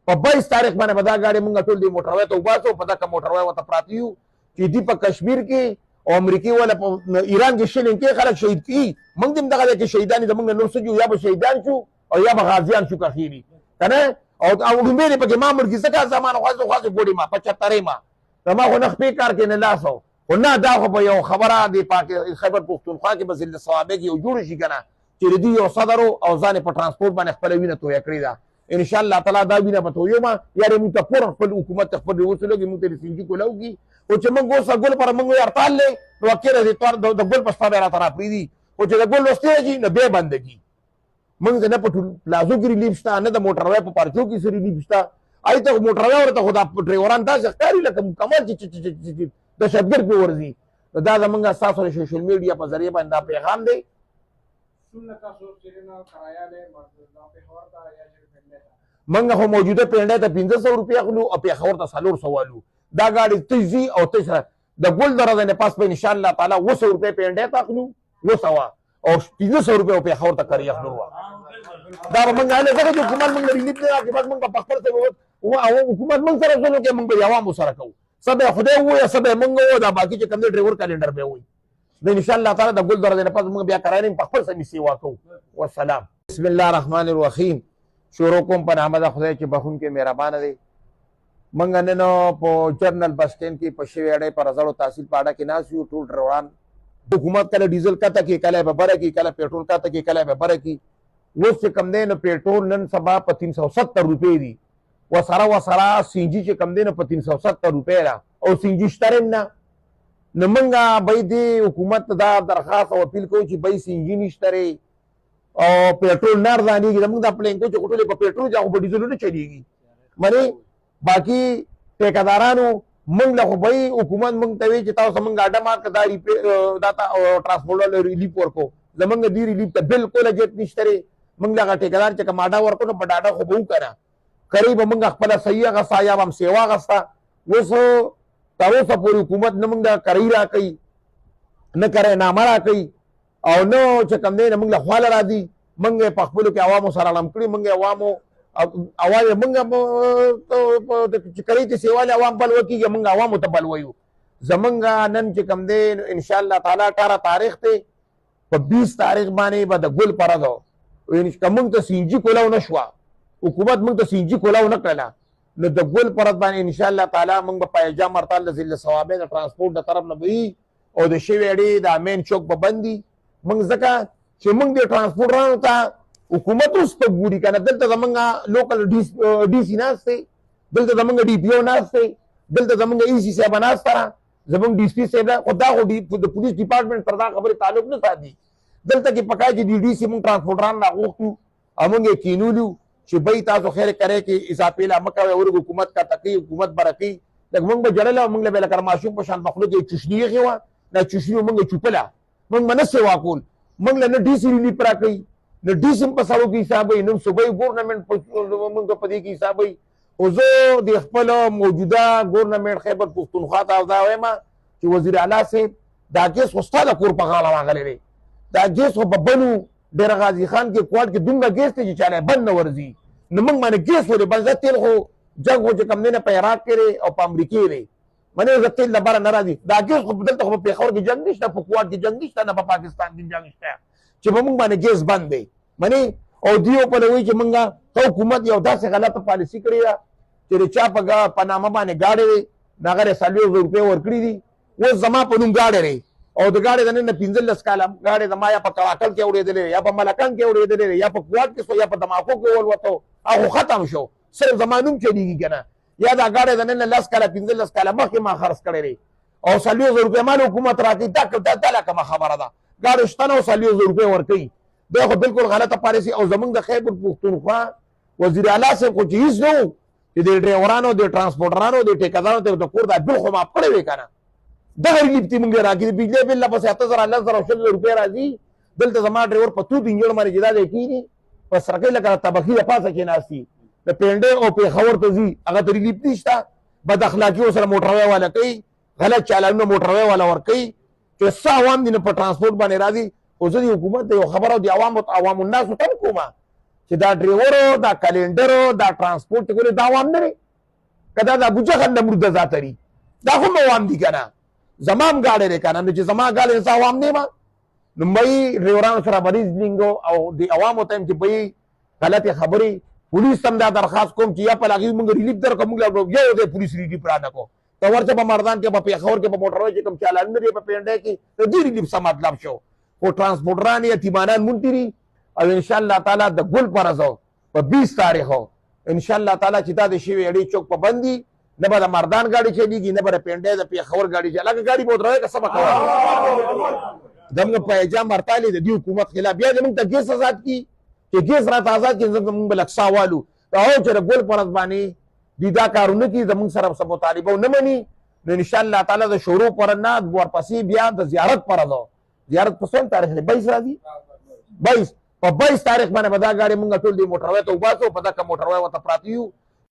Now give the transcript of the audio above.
په 22 تاریخ باندې به دا ګاډي موږ ټول دې موټروي ته وباسو، په دغه موټروي ورته پراته یو چې دې په کشمیر کې او امریکې ولا په ایران کې شلین کې خلک شهید کړي، موږ دې دغه ځای کې شهیدان دي، زموږ نور څه جو یا به شهیدان شو او یا به غازیان شو کخیري کنه. او مې پکې ما مړ کې څه زمانه خاصه ګوډي ما 75 ما زما خو نه خپې کار کې نه لاسو خو نه دا خو به یو خبره دی خیبر پښتونخوا کې به ضلع صوابع کې یو جوړ شي کنه چې دې یو صدر او ځان په ترانسپورت باندې خپل وینه تویا کړی دا ان شاء الله تعالی دا وینه به تویو ما یاره موږ ته پور خپل حکومت خپل وسلوږي موږ ته سینجی کولاوږي او چې موږ اوس ګل پر موږ یې ارتال لې نو اکیره دې تور د ګل په سپا را تر پریدي او چې د ګل واستېږي نه به بندګي موږ نه په پلازو کې ریلیف شته نه د موټروي په پارچو کې سری ریلیف شته آی ته موټروي ورته خدا ډرایوران تاسو ښکاری لکه کمال چې د شپګر په ورزي دا زمونږ تاسو سوشل میډیا په ذریعہ باندې دا پیغام دی منګه خو موجوده پینډه ته 1500 روپیا خلو او پیښور ته 400 والو دا گاڑی تیزی او تیسره د ګل درزه نه پاس په ان شاء الله تعالی 200 روپیا پینډه ته خلو 200 او 300 روپیا په پیښور ته کوي خلو دا منګه له څنګه چې کومل منګ لري نه کې بعد منګه په خپل ته او حکومت منګ سره ځلو کې منګ به عوام سره کوو سبه خدای وو سبه منګ وو دا باقي چې کوم ډرایور کلندر به وي د ان شاء الله تعالی د ګل درزه نه پاس منګ بیا کرایم په خپل سمي سیوا کوو والسلام بسم الله الرحمن الرحیم شروع کوم په نام د خدای چې بخون کې مهربان دی منګ نن په جرنل بس سټینډ کې په شوی اړې پر ازړو تحصیل پاړه کې ناس یو ټول ډرایوران حکومت کله ډیزل کته کې کله به بره کې کله پېټرول کته کې کله به بره کې اوس چې کم دی نو پېټرول نن سبا په 370 روپۍ دی وسره سی ان جي چې کم دی نو په 370 روپۍ را او سی ان جي شته نه نو منګه به دې حکومت دا درخواست او اپیل کوو چې به سی ان جي نشته او پېټرول نه ارزانېږي زموږ د پلینکو چې ټولې په پېټرول چې په ډیزلو نه چلیږي منې باقي ټیکدارانو موږ له خو به حکومت موږ ته وایي چې تاسو موږ اډه مارک دا ټرانسپورټ ریلیف ورکو زموږ دې ریلیف ته بالکل اجت نشته موږ له ټیکدار چې کوم اډه ورکو نو په ډاډه خو به وکړه قریب موږ خپل صحیح غسا یا هم سیوا غستا اوس تر اوسه پورې حکومت نه موږ دا کوي را کوي نه کوي نامه را کوي او نو چې کوم دی موږ له خواله راځي موږ په خپلو کې عوامو سره علم کړي موږ عوامو اواز موږ چې کوي چې سیوا له عوام بل وکړي موږ عوامو ته بل وایو زمونږ نن چې کوم دی ان شاء الله تعالی 18 تاریخ ته په 20 تاریخ باندې به د ګل پره دو موږ ته سی ان جي کولاو نه شوه حکومت موږ ته سی ان جي کولاو نه کړله نو د ګل پرد باندې ان شاء الله تعالی موږ به پایجام مرتال د ضلع صوابع د ترانسپورټ د طرف نه وي او د شوی اړې د مین چوک په بندي موږ ځکه چې موږ د ترانسپورټرانو ته حکومت اوس په ګوري کنه دلته زمونږ لوکل ډي سي ناست دی دلته زمونږ ډي پی او ناست دی دلته زمونږ ای سي صاحب ناست دی زمونږ ډي سي پی صاحب خو دا خو د پولیس ډپارټمنټ سره دا خبرې تعلق نه ساتي دلته کې پکای چې ډي سي موږ ترانسپورټران راغوښتو او موږ یې کینولو چې بای تاسو خیر کرے کې اضافه لا مکه او حکومت کا تقی حکومت برقی لکه موږ به جړل او موږ له بل کرماشو په شان مخلوق کې چشنی غوا نه چشنی موږ چوپلا موږ منسه واکول موږ له ډي سي ریلی پر کوي نو ډي سي په سالو کې حساب نو صوبای ګورنمنت موږ په دې کې حساب او زه د خپل موجوده ګورنمنت خیبر پښتونخوا ته دا وایم چې وزیر اعلی سي دا کیس استاد کور په غاړه واغلې دا کیس په بنو ډیر غازی خان کې کوټ کې دومره ګیس ته چې چاله بند نه ورځي نو موږ باندې ګیس ولې بل تیل خو جنگ خو چې کم نه په عراق کې او په امریکا کې باندې تیل لپاره ناراضي دا ګیس خو بدلته خو په پیښور کې جنگ نشته په کوټ کې جنگ نشته نه په پاکستان کې جنگ شته چې موږ باندې ګیس بند دی باندې او دیو په لوي چې موږ حکومت یو داسې غلطه پالیسی کړی ده چې چا په نامه باندې گاډي ناغره 40 روپے ورکړي دي و زما په نوم گاډي او د گاډي د نن 15 کاله گاډي د ما یا په کواکل کې اورېدلې یا په ملکان کې اورېدلې یا په کوټ کې یا په دماغو کې ولوته هغه ختم شو صرف زمانوم چلیږي کنه یا دا گاډي د نن 10 کاله 15 کاله مخکې ما خرڅ کړې او 40 روپے مال حکومت راکې دا تعالی کوم خبره ده گاډي شتنه 40 روپے ورکړي دا خو بالکل غلطه پالیسی او زمونږ د خیبر پښتونخوا وزیر اعلی صاحب خو چیز نو چې د ډرایورانو د ترانسپورټرانو د ټیکدارانو ته د کور د بل خو ما پړې وې کنه دغه ریلیف تی مونږ راکې د بجلی بل په 7000 روپے راځي دلته زما ډرایور په تو انجن باندې جدا دی کیږي په سرکې لکه تبخیر پاسه کې ناشتي د پینډه او په خبر ته زی هغه ریلیف نشته بد اخلاقی سره موټروي والا کوي غلط چالانونه موټروي والا ور کوي چې څه عوام دي په ترانسپورټ باندې راځي او ځکه حکومت یو خبره دی عوام الناس ته کومه چې دا ډریورو دا کلینډرو دا ترانسپورټ کوي دا عوام نه دی کدا د ابوجهل نمرود ذاتري دا هم عوام دي کنه زمام گاڑی دی کنه نو چې زما گاڑی زه عوام نه ما نو مې ډریورانو سره ریزنینګ او د عوامو ته چې به غلطه خبري پولیس هم دا درخواست کوم چې یا په لاګي موږ ریلیف درکو موږ یو د پولیس ریلیف را نه کو ته ورته په مردان کې په پیښور کې په موټر کې کوم چالان نه په پینډه کې ته دې ریلیف سم مطلب شو او ترانسپورټران یتیمانان مونتري او ان شاء الله تعالی د ګل پرزو په 20 تاریخ ان شاء الله تعالی چې دا د شی ویړي چوک په بندي نه به مردان گاڑی چلیږي نه به پینډه د پیښور گاڑی چلا گاڑی بہت راځي که سبا کوي دمغه پیجام مرتالي د دې حکومت خلاف بیا موږ ته کیس آزاد کی چې کیس را آزاد کی زموږ بل اقصاوالو او چې ګل پرز باندې دیدا کارونه کی زموږ سره سب طالبو نه مني نو ان شاء الله تعالی د شروع پر نه ورپسې بیا د زیارت پر ده زیارت په څون تاریخ دی 22 راځي 22 په 22 تاریخ باندې بدا غاړي مونږ ټول دی موټر وای ته وباسو په دا کوم موټر وای وته پراتی یو